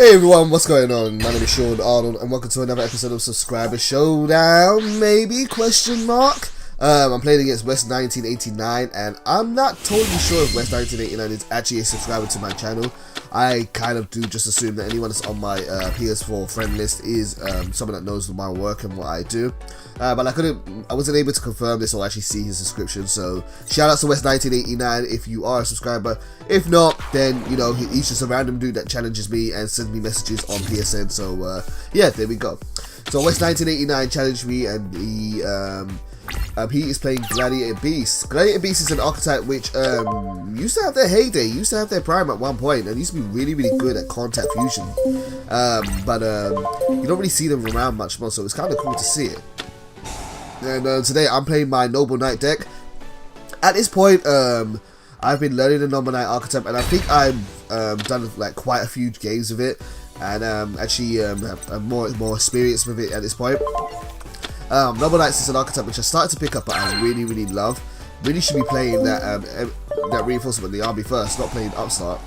Hey everyone, what's going on? My name is Sean Arnold and welcome to another episode of Subscriber Showdown, maybe? Question mark? I'm playing against West1989 and I'm not totally sure if West1989 is actually a subscriber to my channel. I kind of do just assume that anyone that's on my PS4 friend list is someone that knows my work and what I do. But I wasn't able to confirm this or actually see his description, so shout out to West1989 if you are a subscriber. If not, then you know he's just a random dude that challenges me and sends me messages on PSN. So yeah, there we go. So West1989 challenged me, and he is playing Gladiator Beast. Gladiator Beast is an archetype which used to have their heyday, used to have their prime at one point, and used to be really good at contact fusion. But you don't really see them around much more, so it's kind of cool to see it. And today I'm playing my Noble Knight deck. At this point, I've been learning the Noble Knight archetype, and I think I've done like quite a few games with it, and actually have more experience with it at this point. Noble Knights is an archetype which I started to pick up, but I really love. Really should be playing that reinforcement in the army first, not playing Upstart.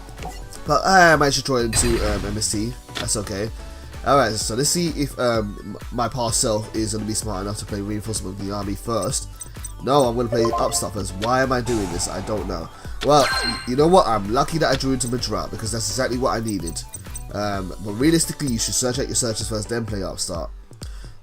But I managed to draw into MST. That's okay. Alright, so let's see if my past self is going to be smart enough to play reinforcement in the army first. No, I'm going to play Upstart first. Why am I doing this? I don't know. Well, you know what? I'm lucky that I drew into Mid-duel because that's exactly what I needed. But realistically, you should search out your searches first, then play Upstart.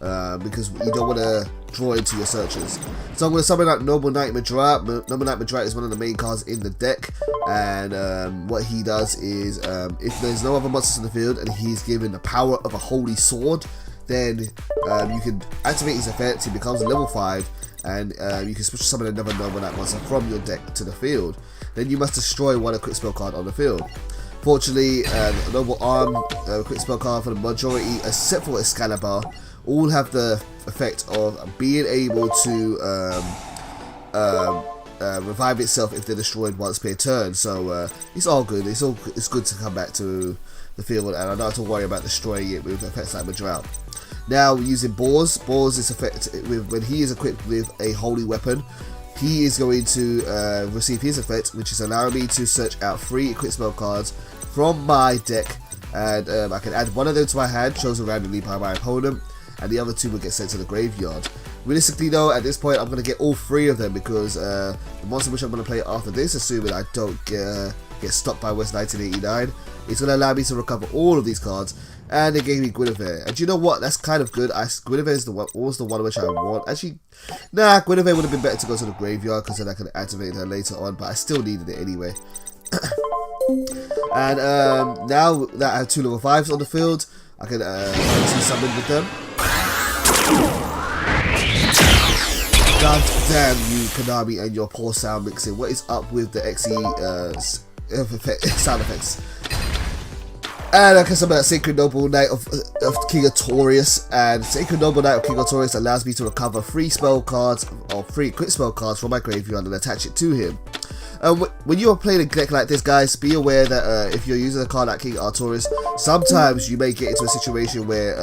Because you don't want to draw into your searches. So I'm going to summon out Noble Knight Mid-duel. Noble Knight Mid-duel is one of the main cards in the deck, and what he does is, if there's no other monsters in the field and he's given the power of a holy sword, then you can activate his effect. He becomes level 5, and you can special summon another Noble Knight monster from your deck to the field. Then you must destroy one quick spell card on the field. Fortunately, Noble Arm quick spell card for the majority, except for Excalibur, all have the effect of being able to revive itself if they're destroyed once per turn. So it's all good. It's good to come back to the field, and I don't have to worry about destroying it with effects like Mid-duel. Now using Boars is effective when he is equipped with a holy weapon. He is going to receive his effect, which is allowing me to search out 3 equip spell cards from my deck, and I can add one of them to my hand, chosen randomly by my opponent, and the other 2 will get sent to the graveyard. Realistically though, at this point I'm going to get all 3 of them, because the monster which I'm going to play after this, assuming I don't get stopped by West1989, it's going to allow me to recover all of these cards. And they gave me Guinevere, and you know what, that's kind of good. Guinevere is was the one which I want. Actually, nah, Guinevere would have been better to go to the graveyard, because then I can activate her later on, but I still needed it anyway. And now that I have 2 level 5s on the field, I can summon with them. God damn you, Konami, and your poor sound mixing. What is up with the XE sound effects? And I can summon a Sacred Noble Knight of King Artorias, and Sacred Noble Knight of King Artorias allows me to recover 3 spell cards or 3 quick spell cards from my graveyard and attach it to him. When you are playing a deck like this, guys, be aware that if you're using a card like King Artorias, sometimes you may get into a situation where,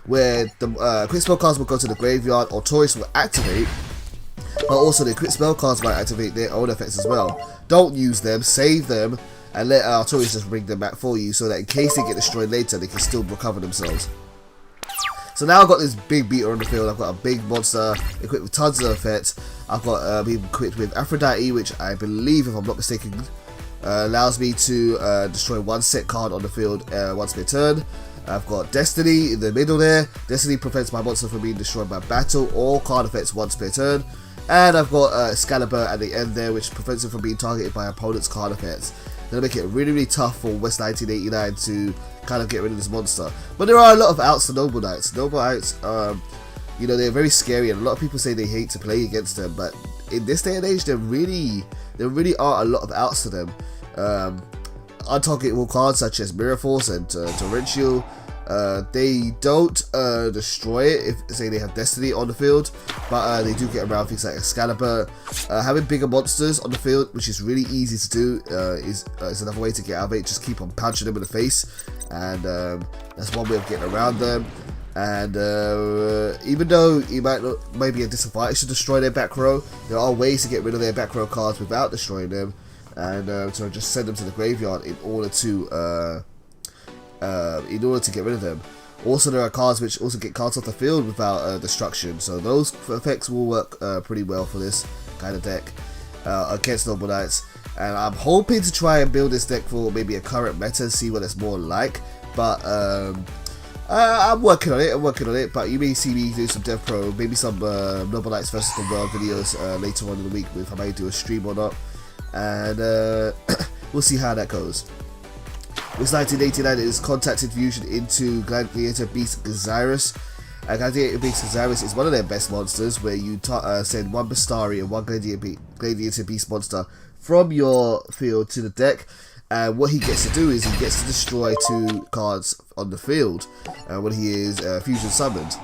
where the quick spell cards will go to the graveyard, or Artorias will activate, but also the quick spell cards might activate their own effects as well. Don't use them, save them, and let Artorias just bring them back for you, so that in case they get destroyed later, they can still recover themselves. So now I've got this big beater on the field. I've got a big monster equipped with tons of effects. I've got him equipped with Aphrodite, which I believe, if I'm not mistaken, allows me to destroy 1 set card on the field once per turn. I've got Destiny in the middle there. Destiny prevents my monster from being destroyed by battle or card effects once per turn. And I've got Excalibur at the end there, which prevents him from being targeted by opponent's card effects. Gonna make it really tough for West1989 to kind of get rid of this monster. But there are a lot of outs to Noble Knights. Noble Knights, you know, they're very scary, and a lot of people say they hate to play against them. But in this day and age, there really are a lot of outs to them. Untargetable cards such as Mirror Force and Torrential. They don't destroy it if, say, they have Destiny on the field, but they do get around things like Excalibur. Having bigger monsters on the field, which is really easy to do, is another way to get out of it. Just keep on punching them in the face, and that's one way of getting around them. And even though you might be a disadvantage to destroy their back row, there are ways to get rid of their back row cards without destroying them. and so I just send them to the graveyard in order to get rid of them. Also, there are cards which also get cards off the field without destruction, so those effects will work pretty well for this kind of deck against Noble Knights. And I'm hoping to try and build this deck for maybe a current meta, see what it's more like. But I'm working on it. But you may see me do some Dev Pro, maybe some Noble Knights versus the World videos later on in the week, if I might do a stream or not. And we'll see how that goes. West1989 is contacted fusion into Gladiator Beast Gazirus. Gladiator Beast Gazirus is one of their best monsters, where you send one Bastari and one Gladiator Beast monster from your field to the deck. And what he gets to do is he gets to destroy 2 cards on the field when he is fusion summoned.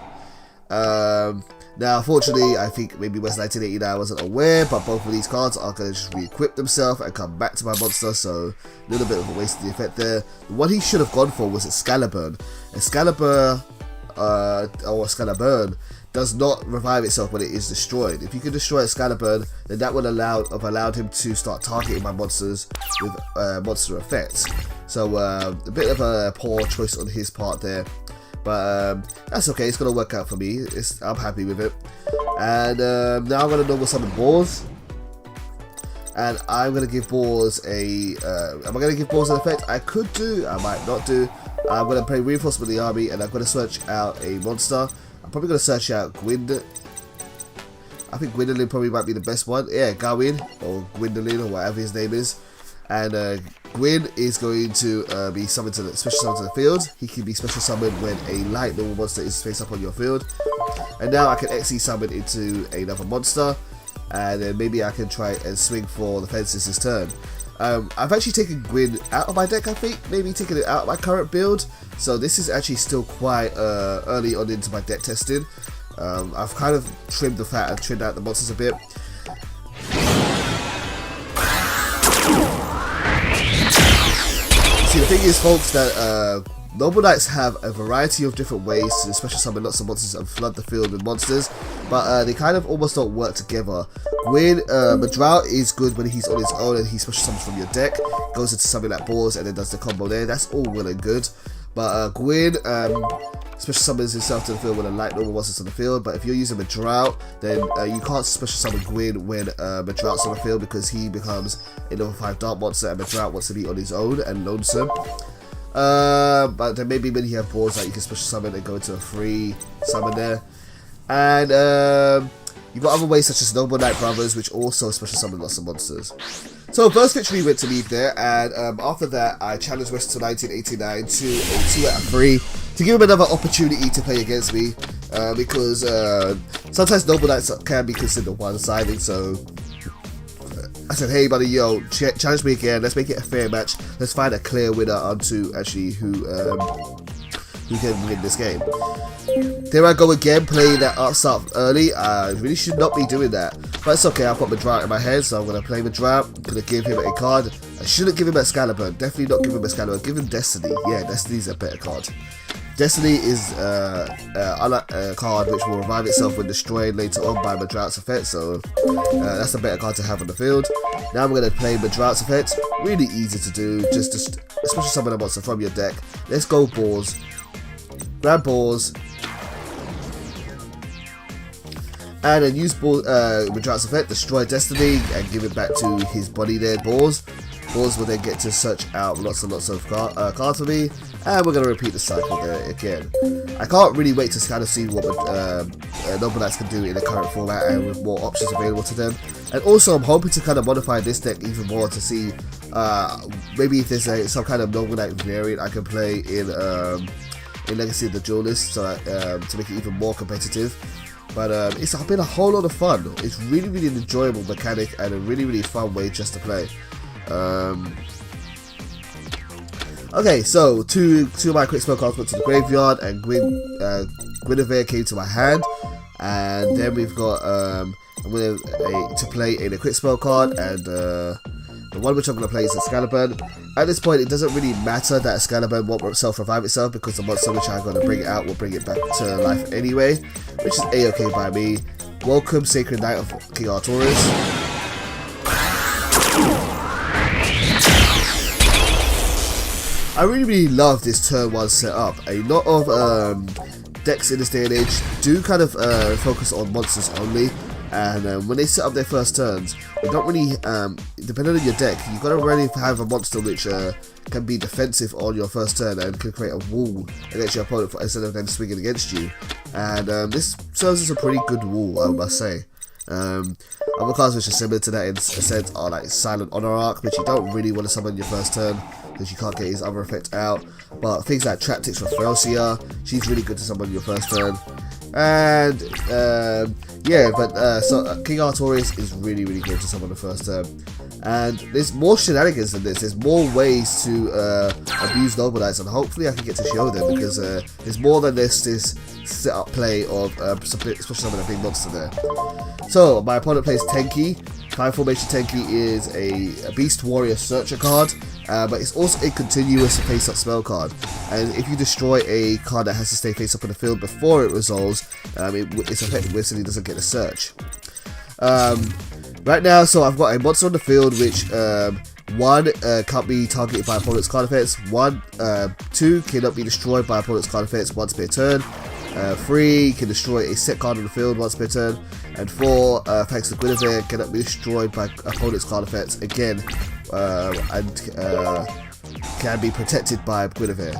Now, unfortunately, I think maybe West1989 wasn't aware, but both of these cards are going to just re-equip themselves and come back to my monster, so a little bit of a waste of the effect there. The one he should have gone for was Excalibur. Excalibur, or Excalibur, does not revive itself when it is destroyed. If you can destroy Excalibur, then that would have allowed him to start targeting my monsters with monster effects. So a bit of a poor choice on his part there. But that's okay, it's going to work out for me. I'm happy with it. And now I'm going to normal summon Boars. And I'm going to give Boars a... am I going to give Boars an effect? I could do, I might not do. I'm going to play Reinforcement of the Army, and I'm going to search out a monster. I'm probably going to search out Gwynd. I think Gwendolyn probably might be the best one. Yeah, Gawain, or Gwendolyn, or whatever his name is. And Gwyn is going to be summoned to the special summon to the field. He can be special summoned when a light normal monster is face up on your field. And now I can XE summon into another monster, and then maybe I can try and swing for the fences this turn. I've actually taken Gwyn out of my deck, I think, maybe taken it out of my current build. So this is actually still quite early on into my deck testing. I've kind of trimmed the fat and trimmed out the monsters a bit. See, the thing is, folks, that Noble Knights have a variety of different ways to special summon lots of monsters and flood the field with monsters, but they kind of almost don't work together. Gwyn, Madrout is good when he's on his own and he special summons from your deck, goes into something like Boars and then does the combo there. That's all well and good. But Gwyn special summons himself to the field when a light normal monster's on the field, but if you're using Madrout, then you can't special summon Gwyn when Madrout's on the field, because he becomes a level 5 dark monster and Madrout wants to be on his own and lonesome. But then maybe when you have Boars that you can special summon and go into a free summon there. And you've got other ways such as Noble Knight Brothers, which also special summon lots of monsters. So first victory went to me there, and after that I challenged West1989 to a 2 out of 3 to give him another opportunity to play against me, because sometimes Noble Knights can be considered one-sided. So I said, hey buddy, yo, challenge me again, let's make it a fair match, let's find a clear winner onto actually who can win this game. There I go again, playing that upstart early. I really should not be doing that, but it's okay. I've got Madrout in my head, so I'm going to play Madrout. I'm going to give him a card. I shouldn't give him Excalibur, definitely not give him Excalibur, give him Destiny. Yeah, Destiny's a better card. Destiny is a card which will revive itself when destroyed later on by Madrout's effect, so that's a better card to have on the field. Now I'm going to play Madrout's effect. Really easy to do, just especially summon a monster from your deck. Let's go Boars. Grab Boars. And then use Madrout's effect, destroy Destiny, and give it back to his body there, Boars. Boars will then get to search out lots and lots of cards for me, and we're going to repeat the cycle there again. I can't really wait to kind of see what Noble Knights can do in the current format and with more options available to them. And also I'm hoping to kind of modify this deck even more to see maybe if there's some kind of Noble Knight variant I can play in Legacy of the Duelist, so to make it even more competitive. But it's been a whole lot of fun. It's really an enjoyable mechanic and a really fun way just to play. Okay, so two of my quick spell cards went to the graveyard, and Guinevere came to my hand, and then we've got I'm going to play in a quick spell card, and the one which I'm going to play is Excalibur. At this point, it doesn't really matter that Excalibur won't self-revive itself, because the monster which I'm going to bring it out will bring it back to life anyway, which is a-okay by me. Welcome, Sacred Knight of King Arturus. I really love this turn 1 setup. A lot of decks in this day and age do kind of focus on monsters only, and when they set up their first turns, you don't really, depending on your deck, you gotta really have a monster which can be defensive on your first turn and can create a wall against your opponent instead of them swinging against you. And this serves as a pretty good wall, I must say. Other cards which are similar to that in a sense are like Silent Honor Arc, which you don't really want to summon your first turn because you can't get his other effect out. But things like Traptics from Felsia, she's really good to summon your first turn. And yeah, but so King Artorias is really good to summon the first turn. And there's more shenanigans than this. There's more ways to abuse Noble Knights, and hopefully I can get to show them, because there's more than this set-up play of especially some of the big monster there. So my opponent plays Tenki. 5 formation Tenki is a Beast Warrior Searcher card, but it's also a continuous face-up spell card. And if you destroy a card that has to stay face-up in the field before it resolves, its effect instantly doesn't get a search. Right now, so I've got a monster on the field which 1 can't be targeted by opponent's card effects, 2 cannot be destroyed by opponent's card effects once per turn, 3 can destroy a set card on the field once per turn, and 4 thanks to Guinevere, cannot be destroyed by opponent's card effects again, and can be protected by Guinevere.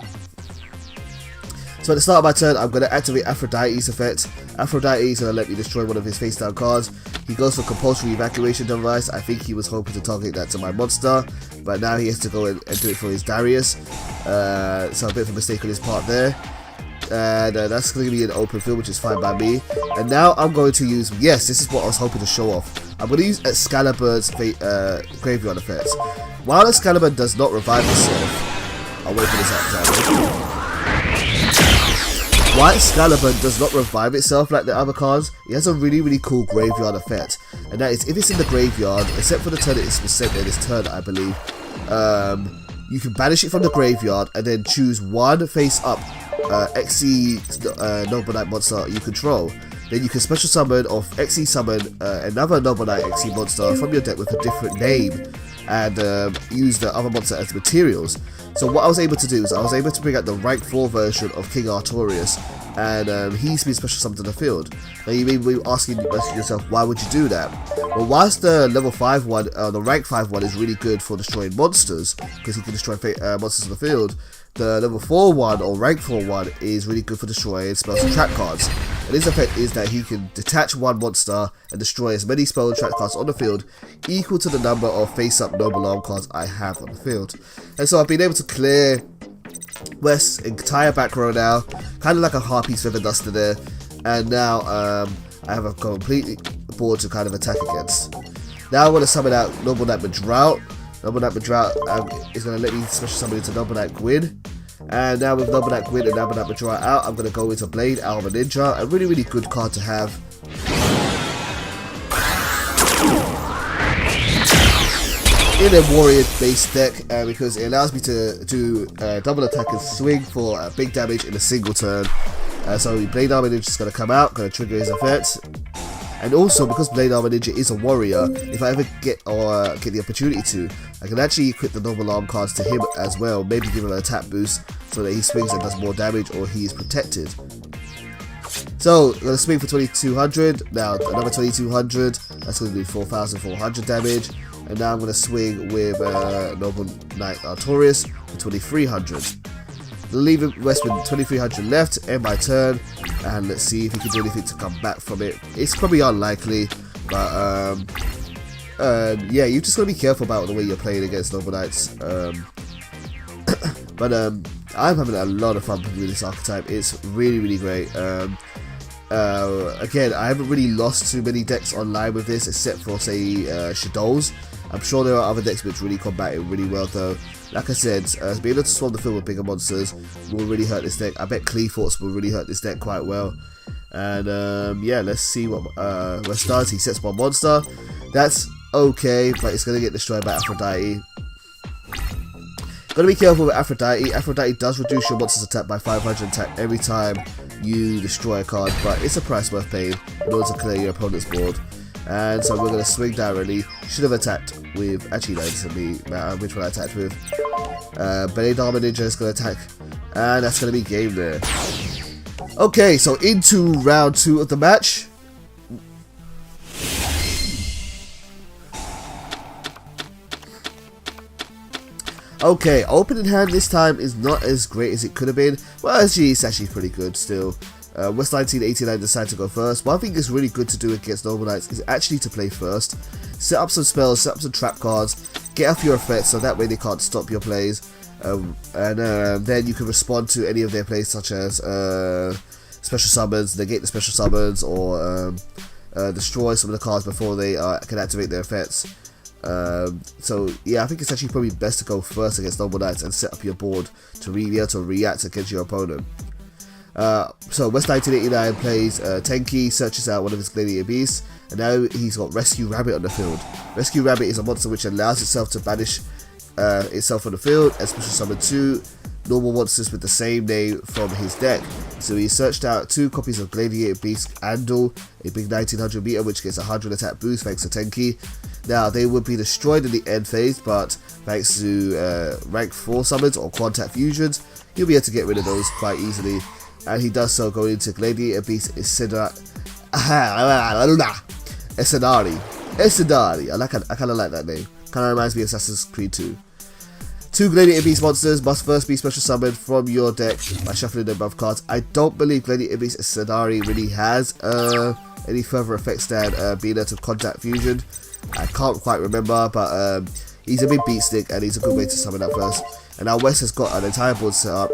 So at the start of my turn, I'm going to activate Aphrodite's effect. Aphrodite is going to let me destroy one of his face down cards. He goes for compulsory evacuation device. I think he was hoping to target that to my monster, but now he has to go and do it for his Darius. So a bit of a mistake on his part there. And that's going to be an open field, which is fine by me. And now I'm going to use, yes, this is what I was hoping to show off. I'm going to use Excalibur's graveyard effects. While Excalibur does not revive itself, I'll wait for this out. While Excalibur does not revive itself like the other cards, it has a really cool graveyard effect. And that is, if it's in the graveyard, except for the turn it is sent in this turn, I believe, you can banish it from the graveyard and then choose 1 face-up XE Noble Knight monster you control. Then you can special summon or XE summon another Noble Knight XE monster from your deck with a different name, and use the other monster as materials. So what I was able to do is I was able to bring out the rank 4 version of King Artorias, and he's been special summoned in the field. Now you may be asking yourself, why would you do that? Well, whilst the level 5 one, the rank 5 one is really good for destroying monsters, because he can destroy monsters in the field, the level 4 one or rank 4 one is really good for destroying spells and trap cards. And his effect is that he can detach 1 monster and destroy as many spell and trap cards on the field equal to the number of face-up Noble Arm cards I have on the field. And so I've been able to clear West's entire back row now, kind of like a Harpy's Feather Duster there. And now I have a complete board to kind of attack against. Now I want to summon out Noble Knight Drought. Noble Knight Drought is going to let me special summon into Noble Knight Gwyn. And now with Noble Knight Gwyn and Noble Knight Drought out, I'm going to go into Blade Alma Ninja, a really good card to have. In a warrior based deck, because it allows me to do double attack and swing for big damage in a single turn. So Blade Armor Ninja is going to come out, going to trigger his effects. And also, because Blade Armor Ninja is a warrior, if I ever get the opportunity to, I can actually equip the Noble Arm cards to him as well, maybe give him an attack boost so that he swings and does more damage, or he is protected. So, I'm going to swing for 2200, now another 2200, that's going to do 4400 damage. And now I'm going to swing with Noble Knight Artorias for 2300. Leaving West with 2300 left, end my turn, and let's see if he can do anything to come back from it. It's probably unlikely, but yeah, you just got to be careful about the way you're playing against Noble Knights. But I'm having a lot of fun with this archetype. It's really great. Again, I haven't really lost too many decks online with this, except for, say, SHOWDOWN. I'm sure there are other decks which really combat it really well, though. Like I said, being able to swarm the field with bigger monsters will really hurt this deck. I bet Cleathorts will really hurt this deck quite well. And yeah, let's see what West does. He sets 1 monster. That's okay, but it's going to get destroyed by Aphrodite. Gotta be careful with Aphrodite. Aphrodite does reduce your monster's attack by 500 attack every time you destroy a card, but it's a price worth paying in order to clear your opponent's board. And so we're going to swing directly. Should have attacked with, actually no, this is me, which one I attacked with. Belly Dharma Ninja is going to attack, and that's going to be game there. Okay, so into round 2 of the match. Okay, opening hand this time is not as great as it could have been. Well, actually, it's actually pretty good still. West1989 decided to go first. One thing that's really good to do against Noble Knights is actually to play first. Set up some spells, set up some trap cards, get off your effects so that way they can't stop your plays. Then you can respond to any of their plays, such as special summons, negate the special summons, or destroy some of the cards before they can activate their effects. So yeah, I think it's actually probably best to go first against Noble Knights and set up your board to be able to react against your opponent. So West1989 plays Tenki, searches out one of his Gladiator beasts, and now he's got Rescue Rabbit on the field. Rescue Rabbit is a monster which allows itself to banish itself from the field and special summon 2 normal monsters with the same name from his deck. So he searched out 2 copies of Gladiator Beast Andal, a big 1900 meter which gets 100 attack boost thanks to Tenki. Now they would be destroyed in the end phase, but thanks to rank 4 summons or contact fusions, you'll be able to get rid of those quite easily. And he does so going into Gladiator Beast Esidari. I kind of like that name. Kind of reminds me of Assassin's Creed 2. 2 Gladiator Beast monsters must first be special summoned from your deck by shuffling the above cards. I don't believe Gladiator Beast Esidari really has any further effects than being able to contact fusion. I can't quite remember, but he's a big beat stick and he's a good way to summon that first. And now West has got an entire board set up.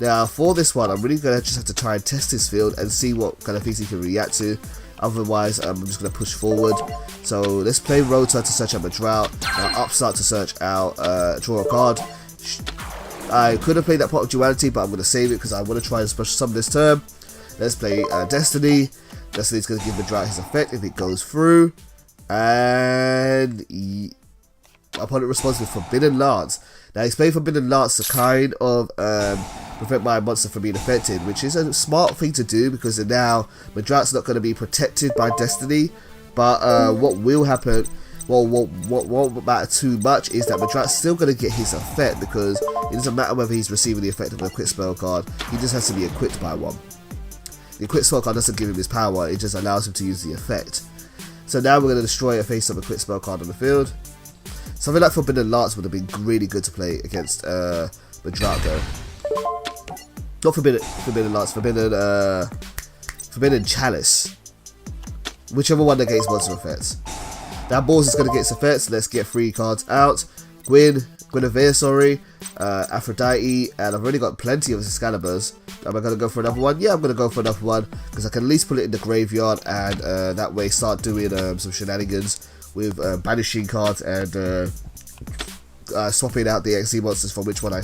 Now for this one, I'm really going to just have to try and test his field and see what kind of things he can react to. Otherwise, I'm just going to push forward. So let's play Rota to search out my drought. Now Upstart to search out, draw a card. I could have played that Pot of Duality, but I'm going to save it because I want to try and special summon this turn. Let's play Destiny. Destiny's going to give the drought his effect if it goes through. And opponent responds with Forbidden Lance. Now he's playing Forbidden Lance to kind of prevent my monster from being affected, which is a smart thing to do because now Madrat's not going to be protected by Destiny. But what will happen, well, what won't matter too much is that Madrat's still going to get his effect because it doesn't matter whether he's receiving the effect of an equipped spell card, he just has to be equipped by one. The equipped spell card doesn't give him his power, it just allows him to use the effect. So now we're going to destroy a face-up equipped spell card on the field. Something like Forbidden Lance would have been really good to play against Madrat though. Not Forbidden Lance, Forbidden Chalice. Whichever one that gets monster effects. Now Balls is going to get its effects. Let's get 3 cards out. Guinevere, sorry. Aphrodite, and I've already got plenty of Excaliburs. Am I going to go for another one? Yeah, I'm going to go for another one because I can at least put it in the graveyard and that way start doing some shenanigans with banishing cards and swapping out the XC monsters for which one I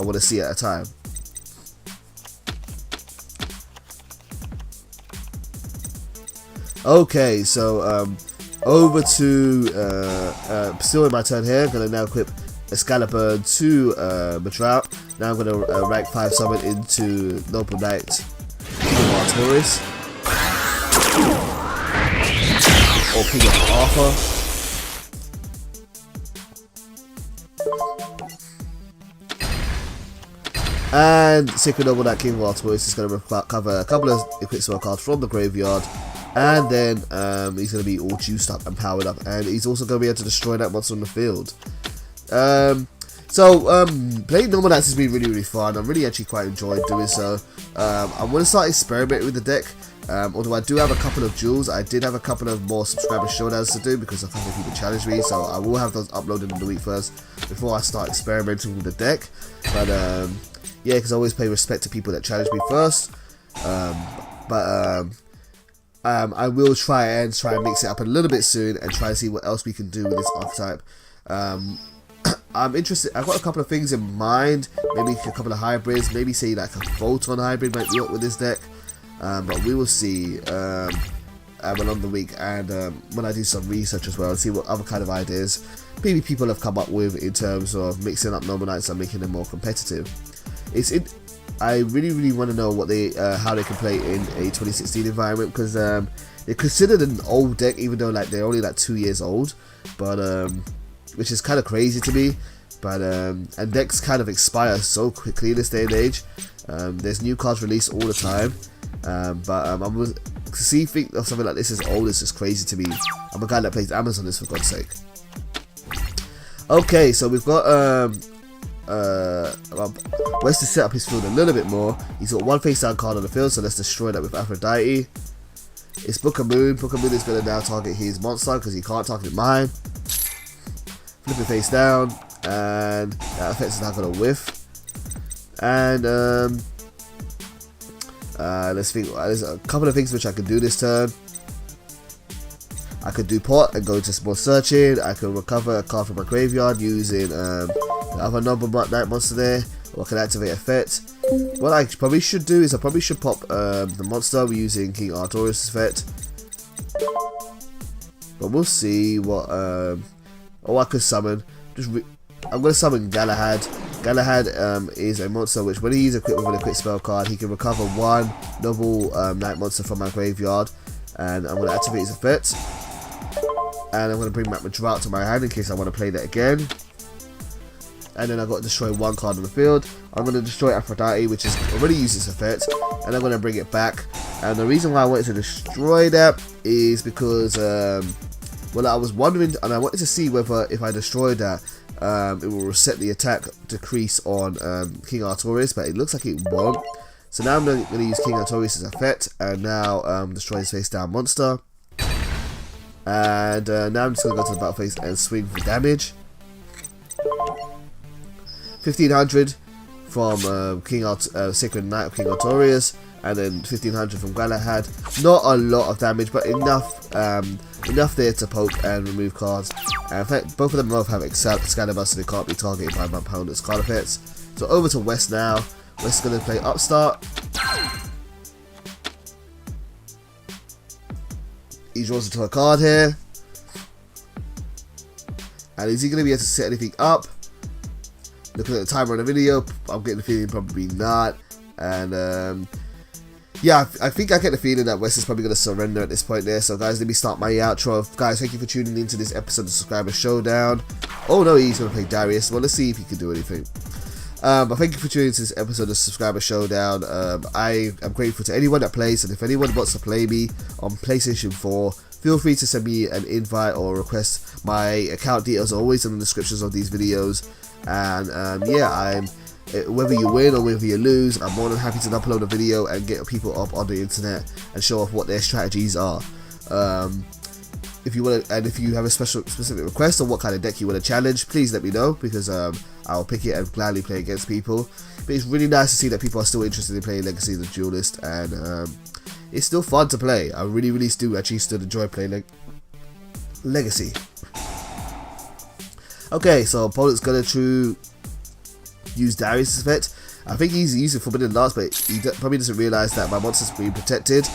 want to see at a time. Okay, so over to still in my turn here. I'm going to now equip Excalibur to Madrat. Now I'm going to rank 5 summon into Noble Knight King of Artorias or King of Arthur. And Sacred Noble Knight King of Artorias is going to cover a couple of equipped spell cards from the graveyard. And then he's going to be all juiced up and powered up. And he's also going to be able to destroy that monster on the field. Playing Noble Knights has been really fun. I'm really actually quite enjoying doing so. I'm going to start experimenting with the deck. Although I do have a couple of duels, I did have a couple of more subscriber showdowns to do because a couple of people challenged me. So I will have those uploaded in the week first before I start experimenting with the deck. But yeah, because I always pay respect to people that challenge me first. I will try and mix it up a little bit soon and try and see what else we can do with this archetype. I'm interested. I've got a couple of things in mind. Maybe a couple of hybrids. Maybe say like a Photon hybrid might work with this deck. But we will see along the week and when I do some research as well and see what other kind of ideas maybe people have come up with in terms of mixing up Noble Knights and making them more competitive. I really want to know what how they can play in a 2016 environment because they're considered an old deck even though like they're only like 2 years old, but which is kind of crazy to me. But and decks kind of expire so quickly in this day and age. There's new cards released all the time. To think of something like this as old is just crazy to me. I'm a guy that plays Amazonist, for God's sake. Okay, so we've got West to set up his field a little bit more. He's got one face down card on the field, so let's destroy that with Aphrodite. It's Book of Moon. Book of Moon is going to now target his monster because he can't target mine. Flip it face down, and that effect is now going to whiff. And let's think. There's a couple of things which I can do this turn. I could do pot and go into more searching. I can recover a card from my graveyard using the other number night monster there, or I can activate effect. What I probably should do is I probably should pop the monster using King Artorias' effect. But we'll see what. I could summon. I'm going to summon Galahad. Galahad is a monster which, when he's equipped with an equipped spell card, he can recover one noble night monster from my graveyard. And I'm going to activate his effect. And I'm going to bring back my Drought to my hand in case I want to play that again. And then I've got to destroy one card on the field. I'm going to destroy Aphrodite, which has already used its effect. And I'm going to bring it back. And the reason why I wanted to destroy that is because, well, I was wondering, and I wanted to see whether if I destroyed that, it will reset the attack decrease on King Artorias, but it looks like it won't. So now I'm going to use King Artorias' effect, and now destroy his face down monster. And now I'm just going to go to the battle phase and swing for damage. 1500 from Sacred Knight of King Artorias, and then 1500 from Galahad. Not a lot of damage, but enough there to poke and remove cards. And in fact, both of them both have Excalibur, so they can't be targeted by my opponent's card effects. So over to West now. West is going to play Upstart. He draws into a card here. And is he going to be able to set anything up? Looking at the timer on the video, I'm getting the feeling probably not. And yeah, I think I get the feeling that West is probably going to surrender at this point there. So guys, let me start my outro. Guys, thank you for tuning into this episode of Subscriber Showdown. Oh no, he's going to play Darius. Well, let's see if he can do anything. But thank you for tuning into this episode of Subscriber Showdown. I am grateful to anyone that plays, and if anyone wants to play me on PlayStation 4, feel free to send me an invite or request. My account details are always in the descriptions of these videos. And yeah, whether you win or whether you lose, I'm more than happy to upload a video and get people up on the internet and show off what their strategies are. If you want to, and if you have a specific request on what kind of deck you want to challenge, please let me know, because I'll pick it and gladly play against people. But it's really nice to see that people are still interested in playing Legacy of the Duelist, and it's still fun to play. I really do actually still enjoy playing Legacy. Okay, so opponent's going to use Darius' effect. I think he's using Forbidden Lance, but he probably doesn't realise that my monster's being protected.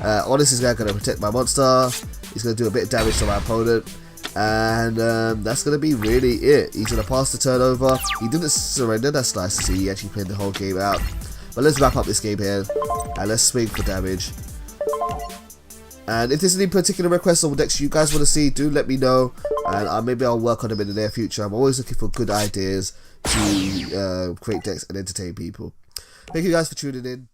Honest is going to protect my monster. He's going to do a bit of damage to my opponent. And that's going to be really it. He's going to pass the turn over. He didn't surrender. That's nice to see. He actually played the whole game out. But let's wrap up this game here. And let's swing for damage. And if there's any particular requests or decks you guys want to see, do let me know. And maybe I'll work on them in the near future. I'm always looking for good ideas to create decks and entertain people. Thank you guys for tuning in.